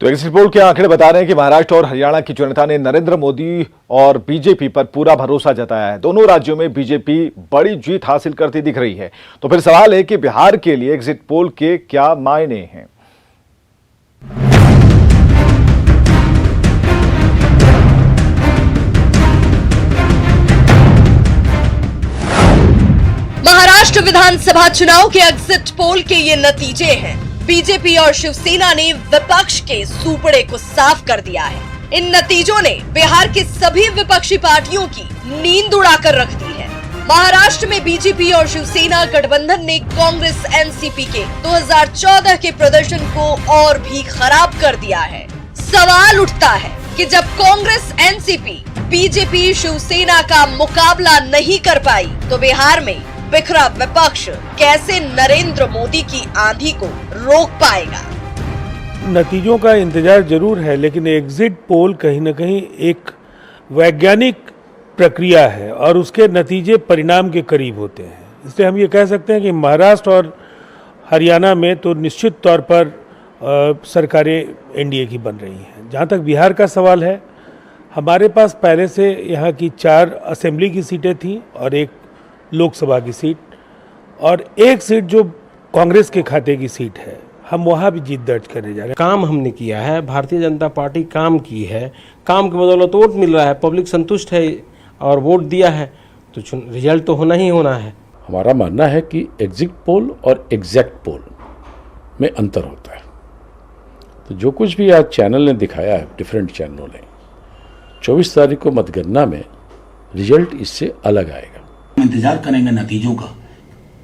तो exit poll के आंकड़े बता रहे हैं कि महाराष्ट्र और हरियाणा की जनता ने नरेंद्र मोदी और बीजेपी पर पूरा भरोसा जताया है। दोनों राज्यों में बीजेपी बड़ी जीत हासिल करती दिख रही है। तो फिर सवाल है कि बिहार के लिए एग्जिट पोल के क्या मायने हैं। महाराष्ट्र विधानसभा चुनाव के एग्जिट पोल के ये नतीजे हैं। बीजेपी और शिवसेना ने विपक्ष के सूपड़े को साफ कर दिया है। इन नतीजों ने बिहार के सभी विपक्षी पार्टियों की नींद उड़ाकर रख दी है। महाराष्ट्र में बीजेपी और शिवसेना गठबंधन ने कांग्रेस एनसीपी के 2014 के प्रदर्शन को और भी खराब कर दिया है। सवाल उठता है कि जब कांग्रेस एनसीपी बीजेपी शिवसेना का मुकाबला नहीं कर पाई तो बिहार में बिखरा विपक्ष कैसे नरेंद्र मोदी की आंधी को रोक पाएगा। नतीजों का इंतजार जरूर है, लेकिन एग्जिट पोल कहीं न कहीं एक वैज्ञानिक प्रक्रिया है और उसके नतीजे परिणाम के करीब होते हैं। इसलिए हम ये कह सकते हैं कि महाराष्ट्र और हरियाणा में तो निश्चित तौर पर सरकारें एनडीए की बन रही हैं। जहाँ तक बिहार का सवाल है, हमारे पास पहले से यहाँ की 4 असेंबली की सीटें थीं और एक लोकसभा की सीट और एक सीट जो कांग्रेस के खाते की सीट है, हम वहाँ भी जीत दर्ज करने जा रहे हैं। काम हमने किया है, भारतीय जनता पार्टी काम की है, काम की बदौलत वोट मिल रहा है, पब्लिक संतुष्ट है और वोट दिया है तो रिजल्ट तो होना ही होना है। हमारा मानना है कि एग्जिट पोल और एग्जैक्ट पोल में अंतर होता है। तो जो कुछ भी आज चैनल ने दिखाया है, डिफरेंट चैनलों ने, 24 तारीख को मतगणना में रिजल्ट इससे अलग आएगा। इंतजार करेंगे नतीजों का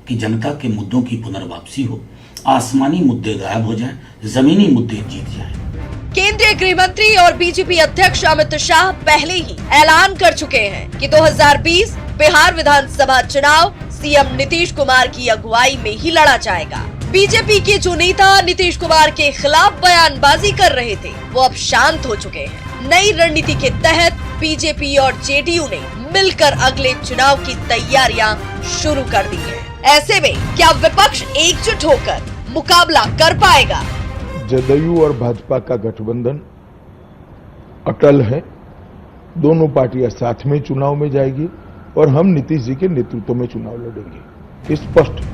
कि जनता के मुद्दों की पुनर्वापसी हो, आसमानी मुद्दे गायब हो जाएं, जमीनी मुद्दे जीत जाएं। केंद्रीय गृह मंत्री और बीजेपी अध्यक्ष अमित शाह पहले ही ऐलान कर चुके हैं कि 2020 बिहार विधानसभा चुनाव सीएम नीतीश कुमार की अगुवाई में ही लड़ा जाएगा। बीजेपी के जो नेता नीतीश कुमार के खिलाफ बयानबाजी कर रहे थे, वो अब शांत हो चुके हैं। नई रणनीति के तहत बीजेपी और जेडीयू ने मिलकर अगले चुनाव की तैयारियां शुरू कर दी है। ऐसे में क्या विपक्ष एकजुट होकर मुकाबला कर पाएगा? जदयू और भाजपा का गठबंधन अटल है। दोनों पार्टियां साथ में चुनाव में जाएगी और हम नीतीश जी के नेतृत्व में चुनाव लड़ेंगे, स्पष्ट।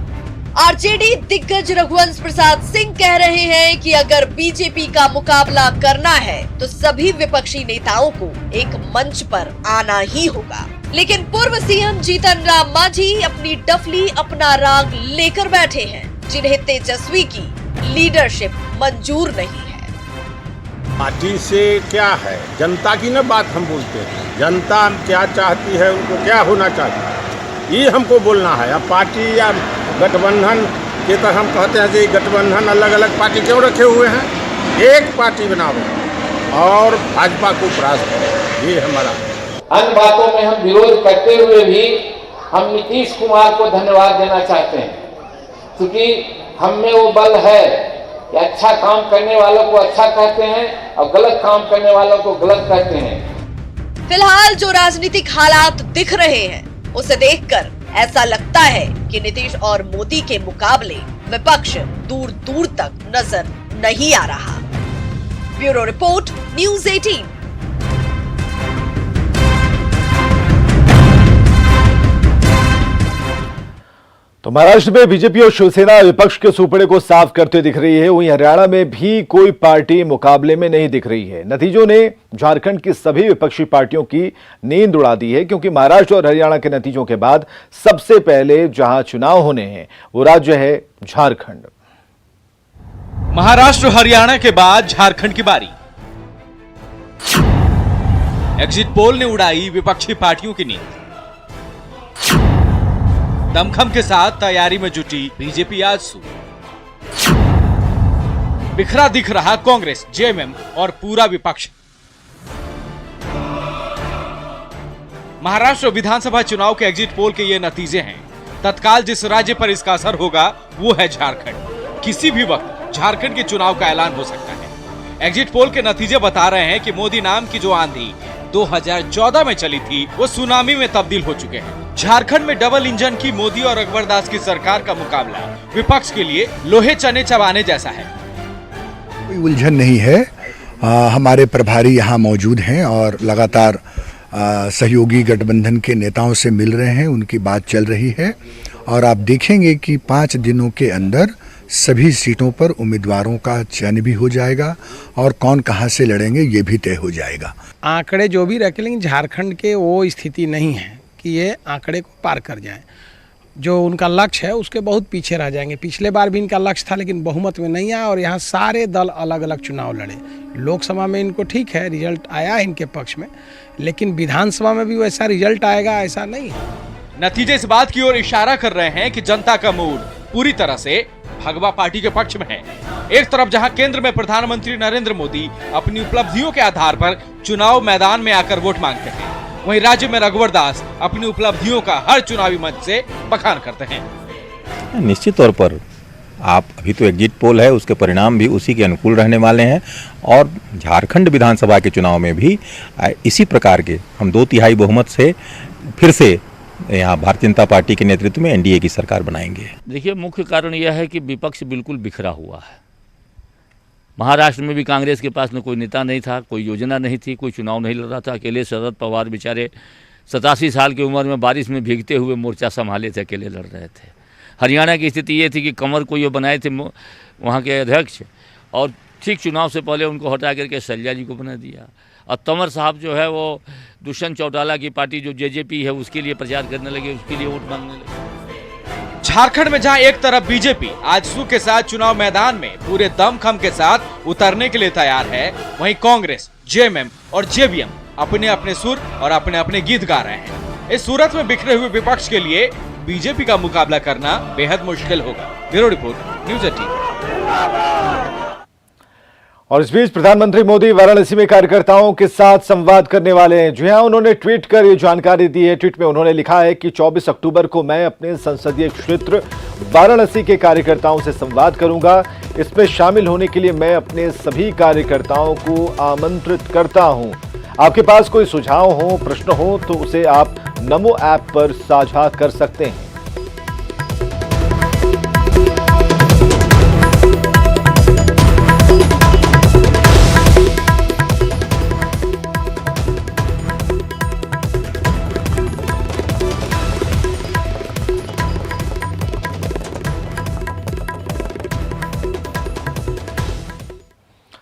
आरजेडी दिग्गज रघुवंश प्रसाद सिंह कह रहे हैं कि अगर बीजेपी का मुकाबला करना है तो सभी विपक्षी नेताओं को एक मंच पर आना ही होगा। लेकिन पूर्व सीएम जीतन राम मांझी अपनी डफली अपना राग लेकर बैठे हैं, जिन्हें तेजस्वी की लीडरशिप मंजूर नहीं है। पार्टी से क्या है, जनता की न बात हम बोलते हैं। जनता क्या चाहती है, उनको क्या होना चाहिए, ये हमको बोलना है। अब पार्टी या गठबंधन के तरह हम कहते हैं कि गठबंधन अलग अलग पार्टी क्यों रखे हुए हैं, एक पार्टी बनाओ और भाजपा को परास्त करो, ये हमारा। अन्य बातों में हम विरोध करते हुए भी हम नीतीश कुमार को धन्यवाद देना चाहते हैं, क्योंकि हम में वो बल है कि अच्छा काम करने वालों को अच्छा कहते हैं और गलत काम करने वालों को गलत कहते हैं। फिलहाल जो राजनीतिक हालात दिख रहे हैं, उसे देखकर ऐसा लगता है कि नीतीश और मोदी के मुकाबले विपक्ष दूर दूर तक नजर नहीं आ रहा। Bureau report, news 18। तो महाराष्ट्र में बीजेपी और शिवसेना विपक्ष के सूपड़े को साफ करते दिख रही है। वहीं हरियाणा में भी कोई पार्टी मुकाबले में नहीं दिख रही है। नतीजों ने झारखंड की सभी विपक्षी पार्टियों की नींद उड़ा दी है, क्योंकि महाराष्ट्र और हरियाणा के नतीजों के बाद सबसे पहले जहां चुनाव होने हैं वो राज्य है झारखंड। महाराष्ट्र हरियाणा के बाद झारखंड की बारी। एग्जिट पोल ने उड़ाई विपक्षी पार्टियों की नींद। दमखम के साथ तैयारी में जुटी बीजेपी आजसू। बिखरा दिख रहा कांग्रेस, जेएमएम और पूरा विपक्ष। महाराष्ट्र विधानसभा चुनाव के एग्जिट पोल के ये नतीजे हैं। तत्काल जिस राज्य पर इसका असर होगा वो है झारखंड। किसी भी वक्त झारखंड के चुनाव का ऐलान हो सकता है। एग्जिट पोल के नतीजे बता रहे हैं कि मोदी नाम की जो आंधी 2014 में चली थी वो सुनामी में तब्दील हो चुके हैं। झारखंड में डबल इंजन की मोदी और अकबर दास की सरकार का मुकाबला विपक्ष के लिए लोहे चने चबाने जैसा है। कोई उलझन नहीं है। हमारे प्रभारी यहाँ मौजूद हैं और लगातार सहयोगी गठबंधन के नेताओं से मिल रहे हैं, उनकी बात चल रही है और आप देखेंगे कि 5 दिनों के अंदर सभी सीटों पर उम्मीदवारों का चयन भी हो जाएगा और कौन कहां से लड़ेंगे ये भी तय हो जाएगा। आंकड़े जो भी रखे, लेकिन झारखंड के वो स्थिति नहीं है कि ये आंकड़े को पार कर जाएं। जो उनका लक्ष्य है उसके बहुत पीछे रह जाएंगे। पिछले बार भी इनका लक्ष्य था लेकिन बहुमत में नहीं आया और यहाँ सारे दल अलग अलग चुनाव लड़े। लोकसभा में इनको ठीक है, रिजल्ट आया है इनके पक्ष में, लेकिन विधानसभा में भी वैसा रिजल्ट आएगा ऐसा नहीं है। नतीजे इस बात की ओर इशारा कर रहे हैं कि जनता का मूड पूरी तरह से भगवा पार्टी के पक्ष में है। एक तरफ जहां केंद्र में प्रधानमंत्री नरेंद्र मोदी अपनी उपलब्धियों के आधार पर चुनाव मैदान में आकर वोट मांगते हैं, वहीं राज्य में रघुवर दास अपनी उपलब्धियों का हर चुनावी मंच से बखान करते हैं। निश्चित तौर पर आप अभी तो एग्जिट पोल है, उसके परिणाम भी उसी के अनुकूल रहने वाले हैं और झारखंड विधानसभा के चुनाव में भी इसी प्रकार के हम 2/3 बहुमत से फिर से यहाँ भारतीय जनता पार्टी के नेतृत्व में एनडीए की सरकार बनाएंगे। देखिए, मुख्य कारण यह है कि विपक्ष बिल्कुल बिखरा हुआ है। महाराष्ट्र में भी कांग्रेस के पास में कोई नेता नहीं था, कोई योजना नहीं थी, कोई चुनाव नहीं लड़ रहा था। अकेले शरद पवार बेचारे 87 साल की उम्र में बारिश में भीगते हुए मोर्चा संभाले थे, अकेले लड़ रहे थे। हरियाणा की स्थिति ये थी कि कमर को ये बनाए थे वहाँ के अध्यक्ष और ठीक चुनाव से पहले उनको हटा करके सैलजा जी को बना दिया। और तंवर साहब जो है वो दुष्यंत चौटाला की पार्टी जो जेजेपी है उसके लिए प्रचार करने लगे, उसके लिए वोट मांगने लगे। झारखंड में जहां एक तरफ बीजेपी आजसू के साथ चुनाव मैदान में पूरे दमखम के साथ उतरने के लिए तैयार है, वहीं कांग्रेस, जेएमएम और जेवीएम अपने अपने सुर और अपने अपने गीत गा रहे हैं। इस सूरत में बिखरे हुए विपक्ष के लिए बीजेपी का मुकाबला करना बेहद मुश्किल होगा। Bureau report, news 18। और इस बीच प्रधानमंत्री मोदी वाराणसी में कार्यकर्ताओं के साथ संवाद करने वाले हैं। जी हां, उन्होंने ट्वीट कर ये जानकारी दी है। ट्वीट में उन्होंने लिखा है कि 24 अक्टूबर को मैं अपने संसदीय क्षेत्र वाराणसी के कार्यकर्ताओं से संवाद करूंगा। इसमें शामिल होने के लिए मैं अपने सभी कार्यकर्ताओं को आमंत्रित करता हूं। आपके पास कोई सुझाव हो, प्रश्न हो तो उसे आप नमो ऐप पर साझा कर सकते हैं।